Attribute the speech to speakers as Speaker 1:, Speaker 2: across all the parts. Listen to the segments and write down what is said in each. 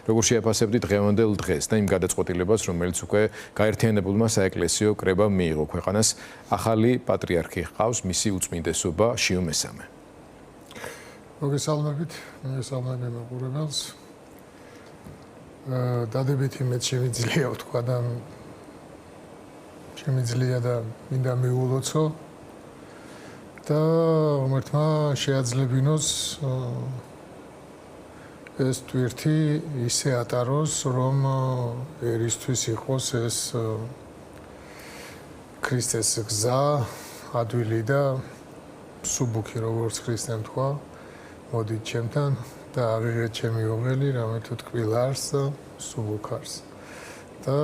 Speaker 1: როგორ შეაფასებდით დღევანდელ დღეს და იმ გადაწყვეტილებას, რომელიც უკვე გაერთიანებულმა საეკლესიო კრებამ მიიღო ქვეყანას, ახალი პატრიარქი ჰყავს, მისი უწმინდესობა შიო მესამე.
Speaker 2: მოგესალმებით, მაყურებელს. დადებითი მეც შემიძლია ვთქვა და შემიძლია და მინდა მიულოცო და ღმერთმა შეაძლებინოს ეს თვირთი ისე ატაროს, რომ ერისთვის იყოს ეს ქრისტეს გზა, ადვილი და სუბუქი, როგორც ქრისტემ თქვა, მოდით ჩემთან და აღიღეთ ჩემი ողელი, რამე თუ ტკბილარს და სუბუქარს. და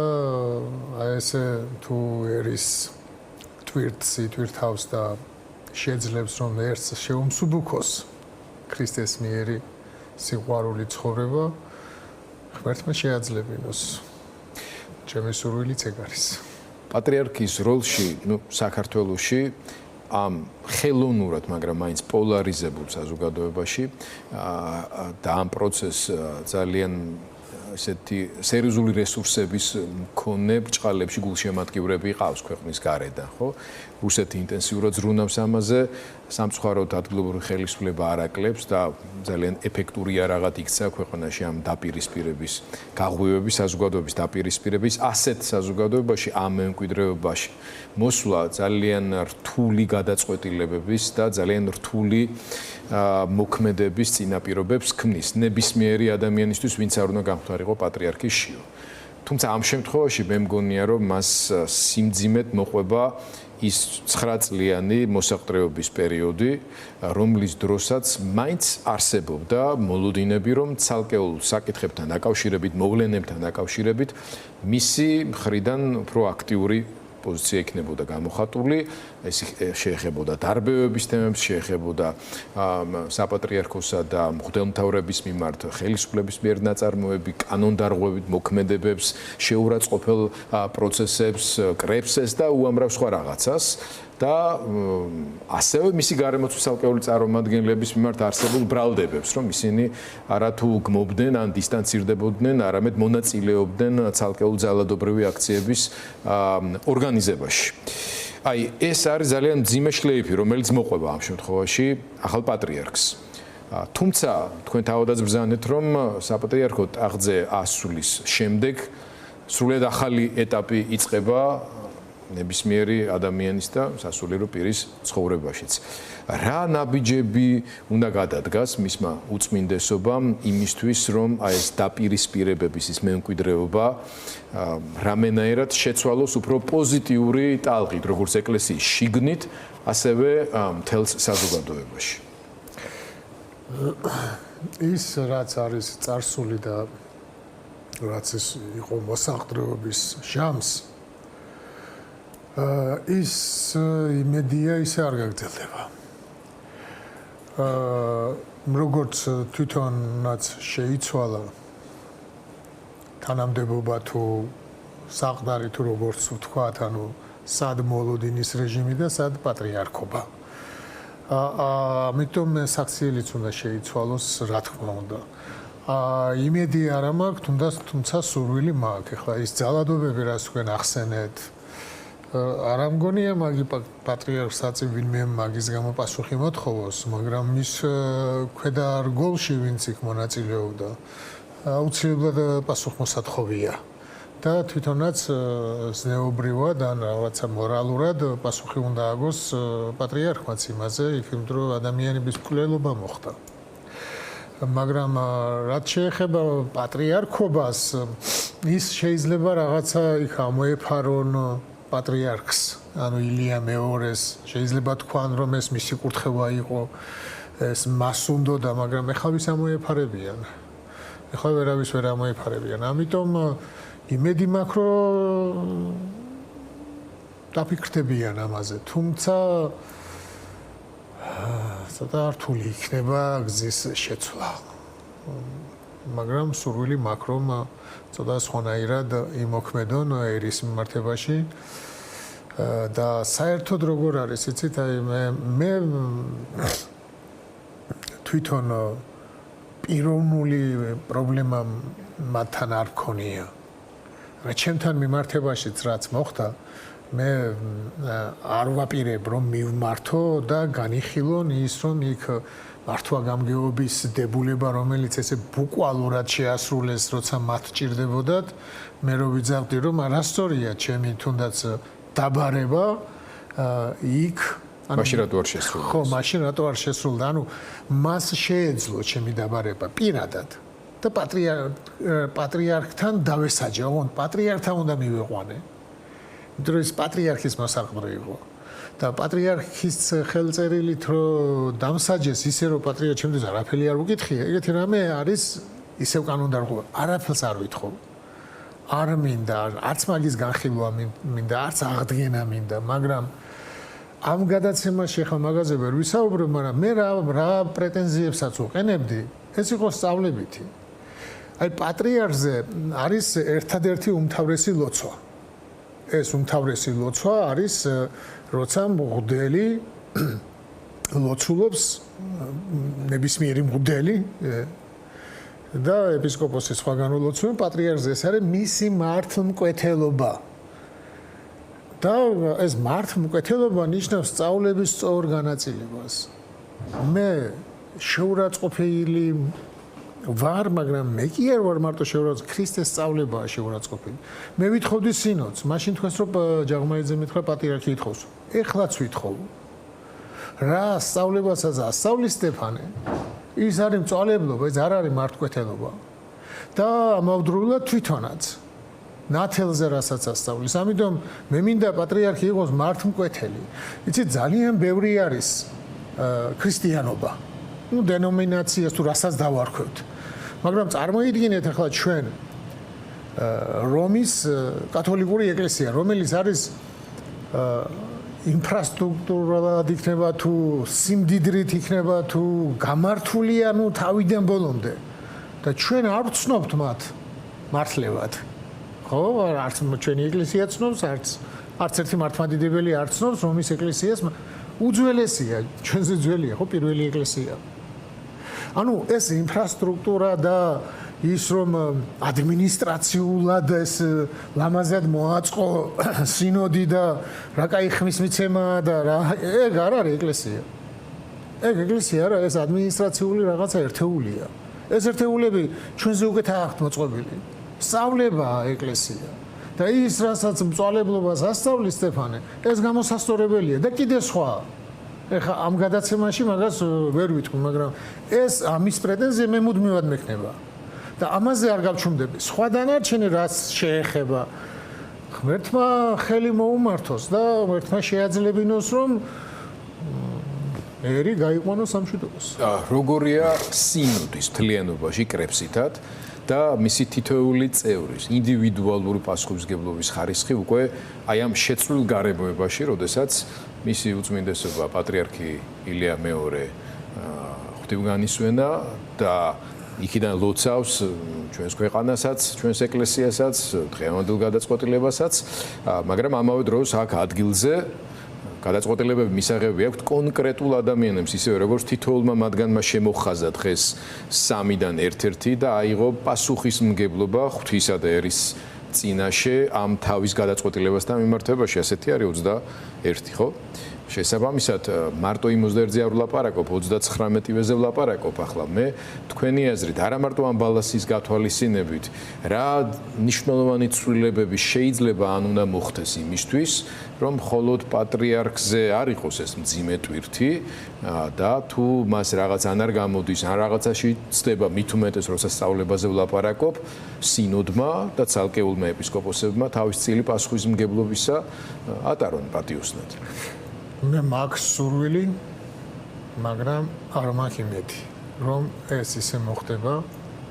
Speaker 2: აი ესე თუ ერის თვირთს იტვირთავს და შეძლებს რომ ერთს შეუმსუბუქოს ქრისტეს მიერი სიყვარული ცხოვრება, ღმერთმა შეაძლებინოს. ჩემი სურვილიც ეგ არის.
Speaker 1: პატრიარქის როლში, საქართველოში ამ ხელოვნურად, მაგრამ მაინც პოლარიზებულ საზოგადოებაში და ამ პროცესს ძალიან ესეთი სერიოზული რესურსების მქონე ბრჭყალებში გულშემატკივრები ყავს ქვეყნის გარედან, ხო? რუსეთი ინტენსიურად ზრუნავს ამაზე, სამწუხაროდ ადგილობრივი ხელისუფლება არ აკლებს და ძალიან ეფექტური არაღად იქცა ქვეყანაში ამ დაპირისპირების, გაღვივების, საზოგადოების დაპირისპირების, ასეთ საზოგადოებაში, ამ მემკვიდრეობაში მოსვლა ძალიან რთული გადაწყვეტილებების და ძალიან რთული მოქმედების წინაპირობებს ქმნის ნებისმიერი ადამიანისთვის, ვინც არ უნდა გამხდარიყო პატრიარქი შიო. თუმცა ამ შემთხვევაში მე მგონია, რომ მას სიმძიმედ მოყვება ის 9 წლიანი მოსაყდრეობის პერიოდი, რომლის დროსაც მაინც არსებობდა მოლოდინები, რომ ცალკეულ საკითხებთან დაკავშირებით, მოვლენებთან დაკავშირებით მისი მხრიდან პროაქტიული პოზიცია იქნებოდა გამოხატული, ეს შეეხებოდა დარბევების თემებს, შეეხებოდა საპატრიარქოსა და მღვდელმთავრების მიმართ ხელისუფლების მიერ ნაწარმოები, კანონდარღვევით მოქმედებებს, შეურაცხყოფელ პროცესებს, კრებსებს და უამრავ სხვა რაღაცას. და ასევე მისი გარემოცვის ცალკეული წარმომადგენლების მიმართ არსებულ ბრალდებებს, რომ ისინი არათუ გმობდნენ ან დისტანცირდებოდნენ, არამედ მონაწილეობდნენ ცალკეულ ძალადობრივი აქციების ორგანიზებაში. აი, ეს არის ძალიან მძიმე შლეიფი, რომელიც მოყვება ამ შემთხვევაში ახალ პატრიარქს. თუმცა, თქვენ თავადაც ბრძანეთ, რომ საპატრიარქო ტახტზე ასვლის შემდეგ სრულიად ახალი ეტაპი იწყება ნებისმიერი ადამიანის და სასულიერო პირის ცხოვრებაშიც. რა ნაბიჯები უნდა გადადგას მისმა უწმინდესობამ იმისთვის, რომ აი ეს დაპირისპირებების ის მემკვიდრეობა რამენაერად შეცვალოს უფრო პოზიტიური ტალღით, როგორც ეკლესიის შიგნით, ასევე მთელს საზოგადოებაში.
Speaker 2: ის რაც არის წარსული და რაც ის იყო მოსაყდრეობის ჟამს, ის იმედია ისე არ გაგრძელდება. როგორც თვითონაც შეიცვალა თანამდებობა თუ საყდარი თუ როგორც ვთქვათ, ანუ სად მოლოდინის რეჟიმი და სად პატრიარქობა. ამიტომ საქციელიც უნდა შეიცვალოს, რა თქმა უნდა. იმედი არ მაქვს, თუმცა სურვილი მაქვს. ეხლა ის ძალადობები, რაც თქვენ ახსენეთ, არ ამგონია მაგი პატრიარქს აწი ვინმე მაგის გამო პასუხი მოთხოვოს, მაგრამ მის ქვედა რგოლში ვინც იქ მონაწილეობდა, აუცილებლად პასუხმოსათხოვია და თვითონაც ზნეობრივად ან რაღაცა მორალურად პასუხი უნდა აგოს პატრიარქმაც იმაზე, იქით რომ ადამიანების მკვლელობა მოხდა. მაგრამ რაც შეეხება პატრიარქობას, ის შეიძლება რაღაცა იქ ამოეფარონ პატრიარქს, ანუ ილია მეორეს, შეიძლება თქვან რომ ეს მისი კურთხევა იყო, ეს მას უნდოდა, მაგრამ ეხლა ვის ამოეფარებიან. ეხლა ვერავის ვერ ამოეფარებიან. ამიტომ იმედი მაქვს, რომ დაფიქრდებიან ამაზე. თუმცა ცოტა რთული იქნება გზის შეცვლა. მაგრამ სურვილი მაქვს, რომ ცოტა სხვანაირად იმოქმედონ ერის მიმართებაში და საერთოდ როგორ არის, იცით, აი მე თვითონ პიროვნული პრობლემა მათთან არ მქონია. რა ჩემთან მიმართებაშიც რაც მოხდა, მე არ ვაპირებ რომ მივმართო და განიხილონ ის რომ იქ მართვა გამგეობის დებულება რომელიც ესე ბუკვალურად შეასრულეს როცა მათ ჭირდებოდათ მე რო ვიძახდი რომ არასწორია ჩემი თუნდაც დაბარება იქ
Speaker 1: მაშინ რატო არ შესრულდა?
Speaker 2: ხო, მაშინ რატო არ შესრულდა? ანუ მას შეეძლო ჩემი დაბარება პირადად და პატრიარქთან დავესაჯა, ოღონდ პატრიარქთან უნდა მივიყვანე. იმიტომ რომ პატრიარქის მოსაყდრო იყო. და პატრიარქის ხელწერილით რომ დამსაჯეს ისე რომ პატრიარქი ჩემთვის არაფერი არ უკითხია, ეგეთი რამე არის ისევ კანონდარღვევა. არაფერს არ ვითხოვ. არ მინდა, არც მაგის განხილვა მინდა, არც აღდგენა მინდა, მაგრამ ამ გადაცემაში ახლა მაგაზე ვერ ვისაუბრებ, მაგრამ მე რა პრეტენზიებსაც უყენებდი, ეს იყო სწავლებითი. აი პატრიარქზე არის ერთადერთი უმთავრესი ლოცვა. ეს უმთავრესი ლოცვა არის როცა მღვდელი ლოცულობს ნებისმიერი მღვდელი და ეპისკოპოსი სხვაგან ულოცვენ პატრიარქზე ეს არის მისი მართლმკვეთელობა. და ეს მართლმკვეთელობა ნიშნავს სწავლების სწორ განაწილებას. მე შეურაცხყოფილი ვარ, მაგრამ მე კი არ ვარ მარტო შეურაცხყოფილი, ქრისტეს სწავლებაა შეურაცხყოფილი. მე ვითხოვდი სინოდს, მაშინ თქვენს რომ ჯაღმაიძე მითხრა პატრიარქი ითხოვს. ეხლაც ვითხოვ. რა სწავლებასაც ასწავლის სტეფანე, ის არის მწვალებლობა, ეს არ არის მართლმკვეთელობა. და ამავდროულად თვითონაც ნათელზე რასაც ასწავლის. ამიტომ მე მინდა პატრიარქი იყოს მართლმკვეთელი. იცით ძალიან ბევრი არის ქრისტიანობა. ну დენომინაციას თუ რასაც დავარქვევთ. მაგრამ წარმოიდგინეთ ახლა ჩვენ რომის კათოლიკური ეკლესია, რომელიც არის ინფრასტრუქტურულად იქნება თუ სიმდიდრით იქნება თუ გამართული ანუ თავიდან ბოლომდე და ჩვენ არ ვცნობთ მათ მართლევად. ხო, არც ჩვენი ეკლესია ცნობს, არც ერთი მართლმადიდებელი არ ცნობს რომის ეკლესიას. უძველესია, ჩვენზე ძველია, ხო, პირველი ეკლესია. ანუ ეს ინფრასტრუქტურა და ის რომ ადმინისტრაციულად ეს ლამაზად მოაწყო სინოდი და რა кай ხმის მიცემა და რა ეგ არ არის ეკლესია. ეგ ეკლესია არა, ეს ადმინისტრაციული რაღაცა ერთეულია. ეს ერთეულები ჩვენზე უკეთ აქვთ მოწყობილი. სწავლებაა ეკლესია. და ის რასაც მწვალებლობას ასწავლის სტეფანე, ეს გამოსასწორებელია და კიდე სხვა. ეხა ამ გადაცემაში მაგას ვერ ვიტყვი, მაგრამ ეს ამის პრეტენზია მე მუდმივად მექნება. და ამაზე არ გავჩუმდები. სხვა დანარჩენი რაც შეეხება ღმერთმა ხელი მოუმართოს და ღმერთმა შეაძლებინოს რომ ერი გაიყვანოს სამშვიდობოს.
Speaker 1: როგორია სინოდის თლიანობაში კრებსითად და მისი თითოეული წევრის ინდივიდუალური პასუხისმგებლობის ხარისხი უკვე აი ამ შეცვლილ გარემოებაში, როდესაც მისი უწმინდესობა პატრიარქი ილია მეორე ღვთივგანისვენა და იქიდან ლოცავს ჩვენს ქვეყანასაც, ჩვენს ეკლესიასაც, დღევანდელ გადაწყვეტილებასაც, მაგრამ ამავე დროს აქ ადგილზე გადაწყვეტილებები მისაღები აქვს კონკრეტულ ადამიანებს, ისევე როგორც თითოეულმა მათგანმა შემოხაზა დღეს 3-დან ერთ-ერთი და აიღო პასუხისმგებლობა ღვთისა და ერის წინაშე ამ თავის გადაწყვეტილებასთან მიმართებაში, ასეთი არის 21, ხო? შესაბამისად, მარტო იმ 21-ზე არ ვლაპარაკობ, 39-ვეზე ვლაპარაკობ. ახლა მე თქვენი აზრით, არა მარტო ამ ბალანსის გათვალისწინებით, რა მნიშვნელოვანი ცვლილებები შეიძლება ან უნდა მოხდეს იმისთვის, რომ მხოლოდ პატრიარქზე არ იყოს ეს მძიმე ტვირთი და თუ მას რაღაც ან არ გამოდის, ან რაღაცაში ცდება მით უმეტეს, როცა სწავლებაზე ვლაპარაკობ, სინოდმა და ცალკეულმა ეპისკოპოსებმა თავის წილი პასუხისმგებლობისა ატარონ პატიოსნად.
Speaker 2: მე მაქვს სურვილი, მაგრამ არ მაქვს იმედი, რომ ეს ისე მოხდება,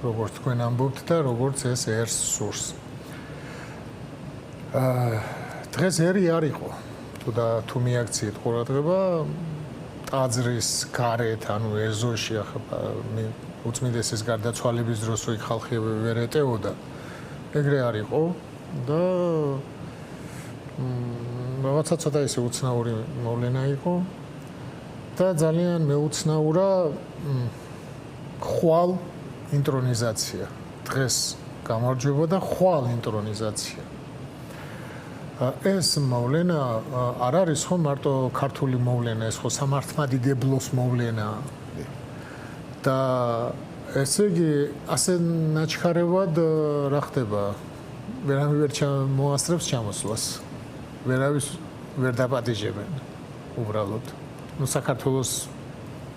Speaker 2: როგორც თქვენ ამბობთ და როგორც ეს ერს სურს. დღეს ერი არ იყო. თუ მიაქციეთ ყურადღება, ტაძრის გარეთ, ანუ ეზოში ახლა უწმინდესის გარდაცვალების დროს რო იქ ხალხი ვერ ეტეოდა, ეგრე არ იყო და რაღაცა ცოტა ისე უცნაური მოვლენა იყო და ძალიან მეუცნაურა ხვალ ინტრონიზაცია. დღეს გამარჯვება და ხვალ ინტრონიზაცია. ეს მოვლენა არ არის ხო მარტო ქართული მოვლენა, ეს ხო სამართლმადიდებლოს მოვლენა. და ესე იგი ასე ნაჩქარევად რა ხდება? ვერავინ ვერ მოასწრებს ჩამოსვლას. ვერავის ვერ დაპატიჟებენ უბრალოდ. ნუ საქართველოს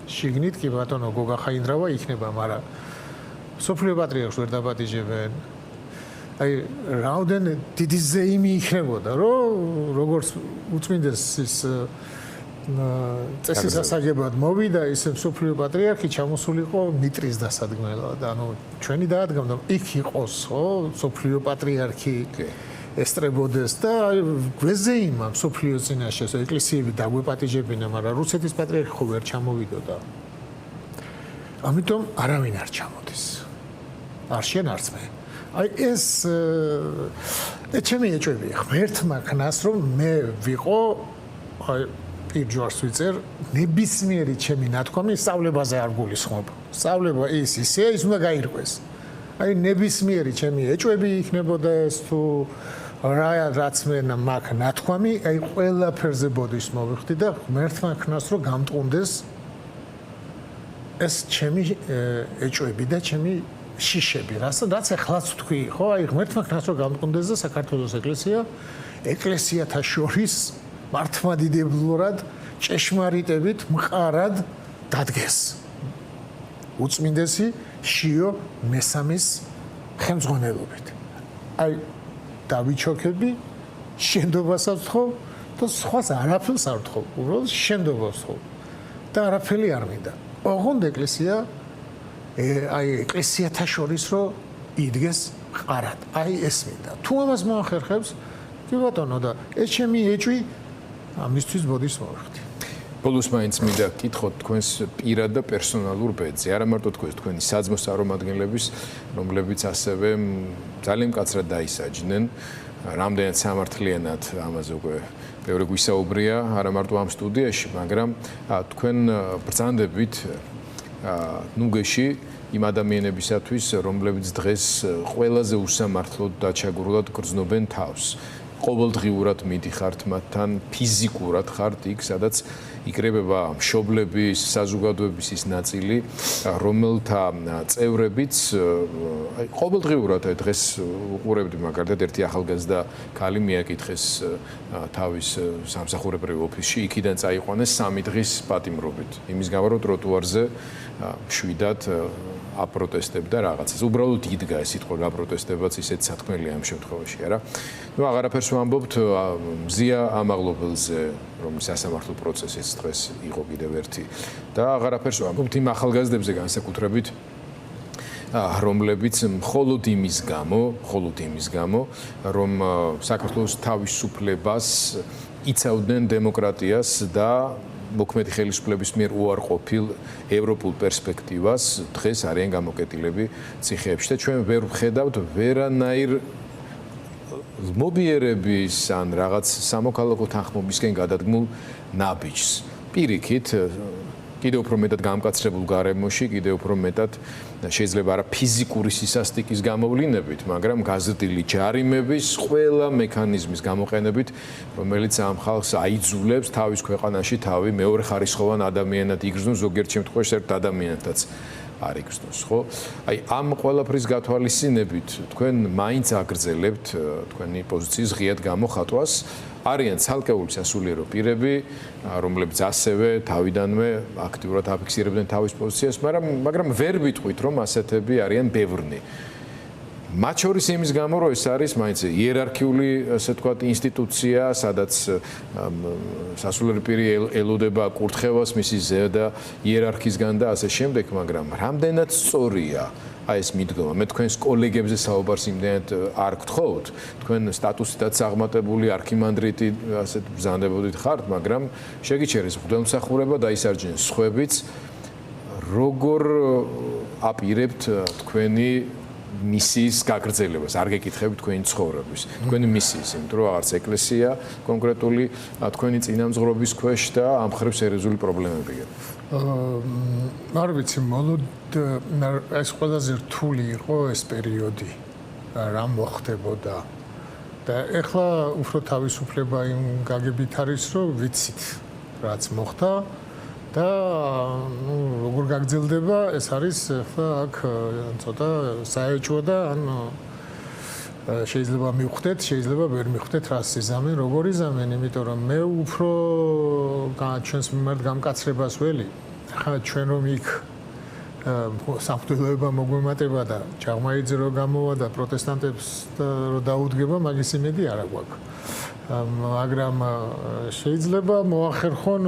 Speaker 2: შიგნით კი ბატონო გოგა ხაინდრავა იქნება, მაგრამ სოფლიო პატრიარქს ვერ დაპატიჟებენ. აი რაოდენ დიდი ზეიმი იქნებოდა, რომ როგორც უწმინდეს ის წესის ასაგებად მოვიდა, ისე სოფლიო პატრიარქი ჩამოსულიყო მიტრის დასადგმელად. ანუ ჩვენი დაადგამდა იქ იყოს, ხო, სოფლიო პატრიარქი ესტრებოდეს და გვეზეიმა სოფლიო წინაშე ეკლესიები დაგვეპატიჟებინა, მაგრამ რუსეთის პატრიარქი ხო ვერ ჩამოვიდოდა. ამიტომ არავინ არ ჩამოდის. არ შენ არც მე. აი ეს ჩემი ეჭვებია. ღმერთმა ქნას რომ მე ვიყო აი პირჯვარს ვიწერ ნებისმიერი ჩემი ნათქვამი სწავლებაზე არ გულისხმობ. სწავლება ის ისეა, ის უნდა გაირკვეს. აი ნებისმიერი ჩემი ეჭვები იქნებოდა ეს თუ რაც მე მაქვს ნათქვამი, აი ყველაფერზე ბოდის მოვიხდი და ღმერთმა ქნას რომ გამტყუნდეს ეს ჩემი ეჭვები და ჩემი შიშები, რაც ახლაც თქვი, ხო? აი ღმერთმა ქნას რომ გამტყუნდეს და საქართველოს ეკლესიათა შორის მართლმადიდებლურად ჭეშმარიტებით მყარად დადგეს. უწმინდესი შიო მესამის ხელმძღვანელობით. აი დავიჩოქები, შენდობასაც ვთხოვ და სხვას არაფერს არ ვთხოვ, უბრალოდ შენდობას ვთხოვ. და არაფერი არ მინდა. ოღონდ ეკლესია აი ეკლესიათა შორის რო იდგეს მყარად. აი ეს მინდა. თუ ამას მოახერხებს, კი ბატონო და ეს ჩემი ეჭვი ამისთვის ბოდის მოვიხდი.
Speaker 1: ბოლოს მაინც მინდა გკითხოთ თქვენს პირად და პერსონალურ ბედზე. არა მარტო თქვენი საძმოს წარმომადგენლების, რომლებიც ასევე ძალიან მკაცრად დაისაჯნენ, რამდენად სამართლიანად ამაზე უკვე ბევრი გვისაუბრია, არა მარტო ამ სტუდიაში, მაგრამ თქვენ ბრძანდებით ნუგეში იმ ადამიანებისათვის, რომლებიც დღეს ყველაზე უსამართლოდ და ჩაგურულად გრძნობენ თავს. ყოველდღიურად მიდიხართ მათთან, ფიზიკურად ხართ იქ, სადაც იკრებება მშობლების, საზოგადოების ის ნაწილი, რომელთა წევრებიც აი ყოველდღიურად დღეს უყურებდი მაგალითად ერთი ახალგაზრდა ქალი მიაკითხეს თავის სამსახურებრივ ოფისში, იქიდან წაიყვანეს 3 დღის პატიმრობით. იმის გამო რომ ტროტუარზე შვიდად აპროტესტებდა რაღაცას. უბრალოდ იდგა ეს სიტყვა გაპროტესტებაც ისეთ სათქმელია ამ შემთხვევაში, არა? ნუ აღარაფერს ვამბობთ მზია ამაღლობელზე, რომლის სასამართლო პროცესიც დღეს იყო კიდევ ერთი და აღარაფერს ვამბობთ იმ ახალგაზრდებზე განსაკუთრებით რომლებიც მხოლოდ იმის გამო, რომ საქართველოს თავისუფლებას იცავდნენ დემოკრატიას და მოქმედი ხელისუფლების მიერ უარყოფილ ევროპულ პერსპექტივას დღეს არიან გამოკეტილები ციხეებში და ჩვენ ვერ ვხედავთ ვერანაირ მობიერების ან რაღაც სამოქალაქო თანხმობისკენ გადადგმულ ნაბიჯს. პირიქით კიდევ უფრო მეტად გამკაცრებულ გარემოში, კიდევ უფრო მეტად შეიძლება არა ფიზიკური სისასტიკის გამოვლინებით, მაგრამ გაზრდილი ჯარიმების ყველა მექანიზმის გამოყენებით, რომელიც ამ ხალხს აიძულებს თავის ქვეყანაში თავი მეორეხარისხოვან ადამიანად იგრძნოს, ზოგიერთ შემთხვევაში ერთ ადამიანადაც არ იგრძნოს, ხო? აი ამ ყველაფრის გათვალისწინებით თქვენ მაინც აგრძელებთ თქვენი პოზიციის ღიად გამოხატვას. არიან ცალკეული სასულიერო პირები, რომლებიც ასევე თავიდანვე აქტიურად აფიქსირებდნენ თავის პოზიციას, მაგრამ ვერ ვიტყვით, რომ ასეთები არიან ბევრნი. მათ შორის იმის გამო, რომ ეს არის მაინც იერარქიული, ასე ვთქვათ, ინსტიტუცია, სადაც სასულიერო პირი ელოდება კურთხევას მისი ზედა იერარქისგან და ასე შემდეგ, მაგრამ რამდენად სწორია აი ეს მიდგომა. მე თქვენს კოლეგებზე საუბარს იმდენად არ გთხოვთ, თქვენ სტატუსითაც აღმატებული არქიმანდრიტი ასეთ ბრძანდებოდით ხართ, მაგრამ შეგიჩერეს მღვდელმსახურება და ისარჯენ სხვებიც, როგორ აპირებთ თქვენი მისიის გაგრძელებას, არ გეკითხებით თქვენი ცხოვრების, თქვენი მისიის, იმიტომ რომ არც ეკლესია კონკრეტული თქვენი წინამძღვრობის ქვეშ და ამ ხრივ სერიოზული პრობლემებია.
Speaker 2: არ ვიცი, ეს ყველაზე რთული იყო ეს პერიოდი. რა მოხდებოდა. და ეხლა უფრო თავისუფლება იმ გაგებით არის, რომ ვიცით რაც მოხდა და როგორ გაგრძელდება, ეს არის ახლა აქ ცოტა საეჭვო და შეიძლება მივხვდეთ, შეიძლება ვერ მივხვდეთ რას იზამენ, როგორ იზამენ, იმიტომ რომ მე უფრო ჩვენს მიმართ გამკაცრებას ველი. ახლა ჩვენ რომ იქ სამღვდელოება მოგვემატება და ჩაღმაიძე რო გამოვა და პროტესტანტებს რო დაუდგება, მაგის იმედი არა გვაქვს. მაგრამ შეიძლება მოახერხონ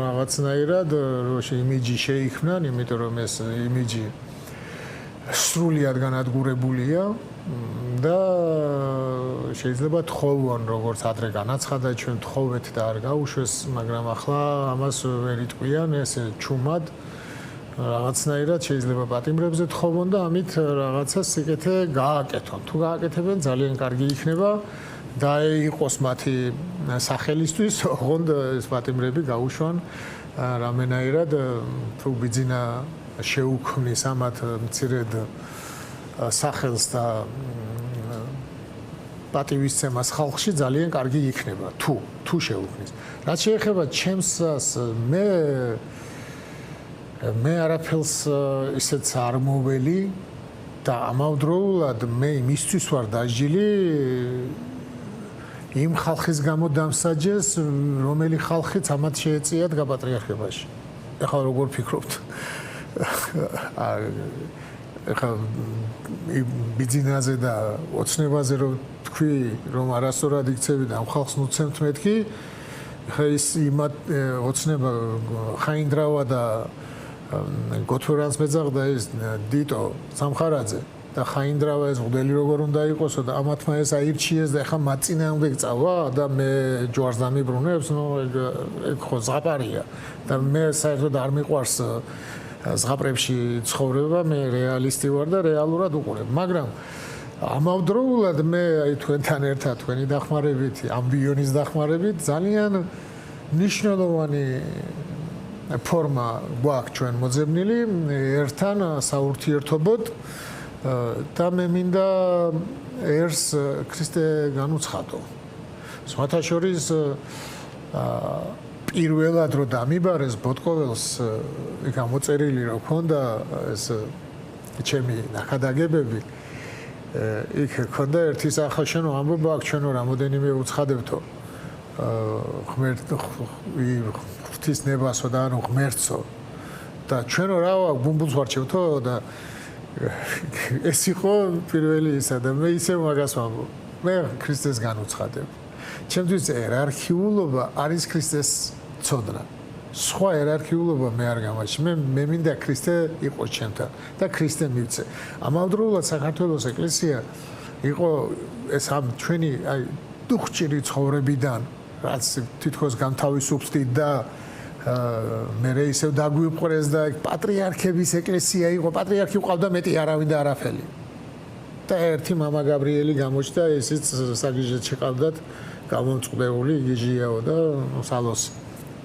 Speaker 2: რაღაცნაირად რომ იმიჯი შეიქმნან, იმიტომ რომ ეს იმიჯი სრულიად განადგურებულია და შეიძლება თხოვონ როგორც ადრე განაცხადა ჩვენ თხოვეთ და არ გაუშვეს, მაგრამ ახლა ამას ვერ იტყვიან ეს ჩუმად რაღაცნაირად შეიძლება პატიმრებზე თხოვონ და ამით რაღაცა სიკეთე გააკეთონ. თუ გააკეთებენ ძალიან კარგი იქნება და იყოს მათი სახელისთვის, ოღონდ ეს პატიმრები გაუშვან რამენაირად თუ ბიძინა შეუქმნის ამათ მცირედ სახელს და პატივისცემას ხალხში ძალიან კარგი იქნება თუ შეუქმნის. რაც შეეხება ჩემსას მე არაფერს ისეც არ მოველი და ამავდროულად მე იმისთვის ვარ დაჟილი იმ ხალხის გამო დამსაჯეს, რომელი ხალხიც ამათ შეეწიათ გაპატრიარქებაში. ეხლა როგორ ფიქრობთ? ეხლა ბიძინაზე და ოცნებაზე რომ თქვი, რომ არასწორად იქცევი და ამ ხალხს მოცემთ მეთქი, ეხლა ის იმათ ოცნება ხაინდრავა და გოთვერანს მეძაღდა ეს დიტო სამხარაძე და ხაინდრავა ეს მღვდელი როგორ უნდა იყოსო და ამათმა ეს აირჩიეს და ეხლა მათ წინააღმდეგ წავა და მე ჯვარს დამიბრუნებს, ნუ ეგ ხო ზღაპარია და მე საერთოდ არ მიყვარს ზღაპრებში ცხოვრება, მე რეალისტი ვარ და რეალურად უყურებ, მაგრამ ამავდროულად მე აი თქვენთან ერთად თქვენი დახმარებით, ამბიონის დახმარებით ძალიან მნიშვნელოვანი ფორმა გვაქვს ჩვენ მოძებნილი ერთთან საურთიერთობოდ და მე მინდა ერს ქრისტე განუცხადო. სხვათა შორის პირველად რო დამიბარეს ბოტკოველს იქ ამოწერილი რო ქონდა ეს ჩემი ნახადაგებები იქ ქონდა ერთი სახა შენო ამბობა აქ ჩვენო რამოდენიმე უცხადებთო ღვთის ნებასო და ანუ ღმერთსო და ჩვენო რა ბუმბულს ვარჩევთო და ეს იყო პირველი ისა და მე ისე მაგას ვამბობ. მე ქრისტეს განუცხადებ. ჩემთვის იერარქიულობა არის ქრისტეს ცოდნა. სხვა იერარქიულობა მე არ გამაჩნია. მე მინდა ქრისტე იყოს ჩემთან და ქრისტე მივცე. ამავდროულად საქართველოს ეკლესია იყო ეს ამ ჩვენი აი დუხჭირი ცხოვრებიდან რაც თითქოს განთავისუფლდით და მე ისევ დაგვიყვეს და პატრიარქების ეკლესია იყო, პატრიარქი ყავდა მეტი არავინ და არაფერი. და ერთი მამა გაბრიელი გამოჩნდა, ისიც საგიჟეთში ყავდათ გამომწყდეული გიჟიაო და სალოსი.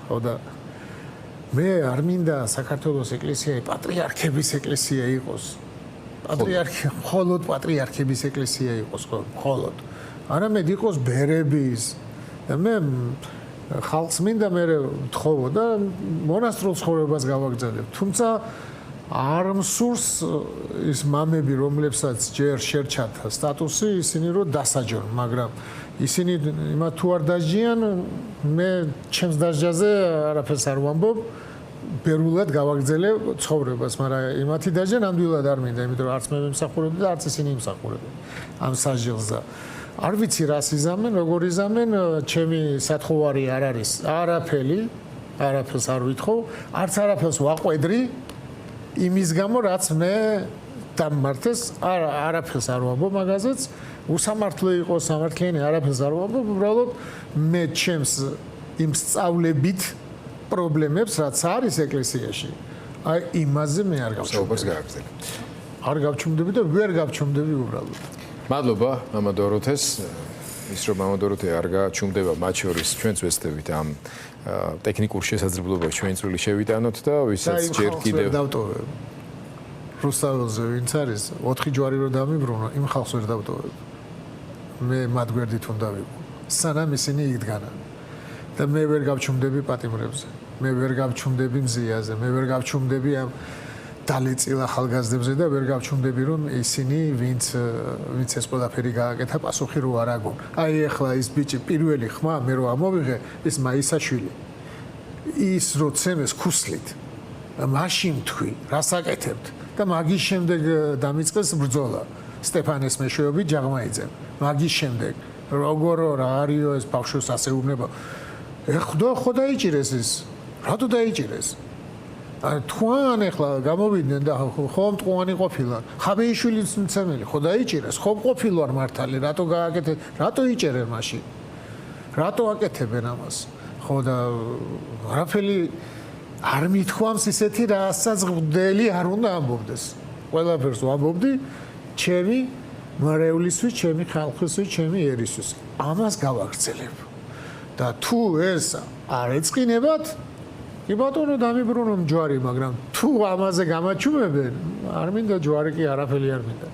Speaker 2: ხო და მე არ მინდა საქართველოს ეკლესია პატრიარქების ეკლესია იყოს. პატრიარქი მხოლოდ პატრიარქების ეკლესია იყოს, მხოლოდ. არამედ იყოს ბერების და მე ხალხს მინდა მე ვთხოვო და მონასტრულ ცხოვრებას გავაგრძელებ. თუმცა არ მსურს ის მამები, რომლებსაც ჯერ შერჩათ სტატუსი, ისინი რო დასაჯონ, მაგრამ ისინი იმათ თუ არ დაჟიან, მე ჩემს დასჯაზე არაფერს არ ვამბობ, ბერულად გავაგრძელებ ცხოვრებას, მაგრამ იმათი დაჟე ნამდვილად არ მინდა, იმიტომ რომ არც მე ვიმსახურებდი და არც ისინი იმსახურებდნენ ამ სასჯელს და არ ვიცი რას იზამენ, როგორ იზამენ, ჩემი სათხოვარი არ არის არაფერი, არაფერს არ ვითხოვ, არც არაფერს ვაყვედრი იმის გამო, რაც მე დამმართეს, არაფერს არ ვამბობ მაგაზეც, უსამართლო იყო სამართლიანი, არაფერს არ ვამბობ, უბრალოდ მე ჩემს იმ სწავლებით პრობლემებს, რაც არის ეკლესიაში, აი იმაზე მე არ გავჩუმდები. არ გავჩუმდები და ვერ გავჩუმდები უბრალოდ.
Speaker 1: მადლობა მამა დოროთეს. ის რომ მამა დოროთე არ გაჩუმდება მათ შორის ჩვენც ვეცდებით ამ ტექნიკურ შესაძლებლობას ჩვენი წვლილი შევიტანოთ და ვისაც ჯერ კიდევ
Speaker 2: რუსთაველზე ვინც არის 4 ჯვარი რო დამიბრუნო იმ ხალხს ვერ დავტოვებ მე მათ გვერდით უნდა ვიყო სანამ ისინი იდგანან და მე ვერ გავჩუმდები პატიმრებზე მე ვერ გავჩუმდები მზიაზე მე ვერ გავჩუმდები ამ დალეწილ ახალგაზრდებზე და ვერ გავჩუმდები რომ ისინი ვინც ეს ყველაფერი გააკეთა პასუხი რო არ აგონ აი ახლა ის ბიჭი პირველი ხმა მე რო ამოვიღე ის მაისაშვილი ის რო ცემეს ქუსლით მაშინ თქვი რას აკეთებთ და მაგის შემდეგ დამიწყეს ბრძოლა სტეფანეს მეშვეობით ჯაღმაიძემ მაგის შემდეგ როგორ რა არისო ეს ბავშვს ასე უუბნება ხო დაიჭირეს ის რატო დაიჭირეს თქვენ ახლა გამოვიდნენ და ხომ მტყუანი ყოფილან ხაბეიშვილის მცემელი ხო დაიჭირეს ხო ყოფილ ვარ მართალი რატო გააკეთეთ რატო იჭერენ მაშინ რატო აკეთებენ ამას ხო და არაფერი არ მithქვამს ისეთი რასაც გვდელი არ უნდა ამბობდეს ყველაფერს ვამბობდი ჩემი მარევლისთვის ჩემი ხალხისთვის ჩემი ერისთვის ამას გავაგრძელებ და თუ ეს არ ეწყინებათ კი ბატონო დამიბრუნო ჯვარი მაგრამ თუ ამაზე გამაჩუმებენ არ მინდა ჯვარი კი არაფერი არ მინდა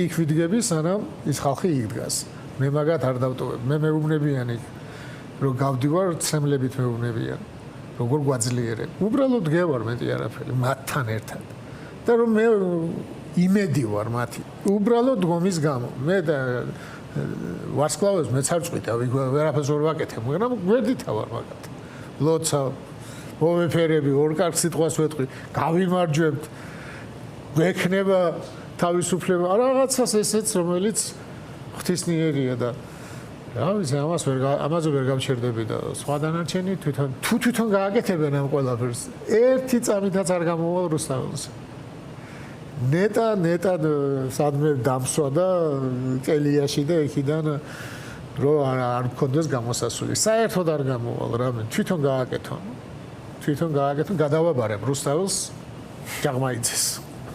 Speaker 2: იქ ვიდგები სანამ ის ხალხი იდგას მე მაგათ არ დავტოვებ მე მეუბნებიანი რომ გავდივარ ცემლებით მეუბნებიან როგორ გვაძლიერებ უბრალოდ გევარ მეტი არაფერი მათთან ერთად და რომ მე იმედი ვარ მათი უბრალოდ დგომის გამო მე და ვარსკვლავებს მეც არ წვიდა ვერაფერს ვერ ვაკეთებ მაგრამ გვერდითა ვარ მაგათ ლოცა მოვეფერები ორ კარგ სიტყვას ვეთყვი გავიმარჯვებთ გვექნება თავისუფლება რაღაცას ესეც რომელიც ღვთისნიერია და რა ვიცი ამაზე ვერ გავჩერდები და სხვა დანარჩენი თვითონ გააკეთებენ ამ ყველაფერს ერთი წამითაც არ გამოვალ რუსთაველზე ნეტა სადმე დამსვა და კელიაში და იქიდან რო არ მქონდეს გამოსასვლელი საერთოდ არ გამოვალ რამე თვითონ გააკეთონ გადავაბარებ რუსთაველს ჯაღმაიძეს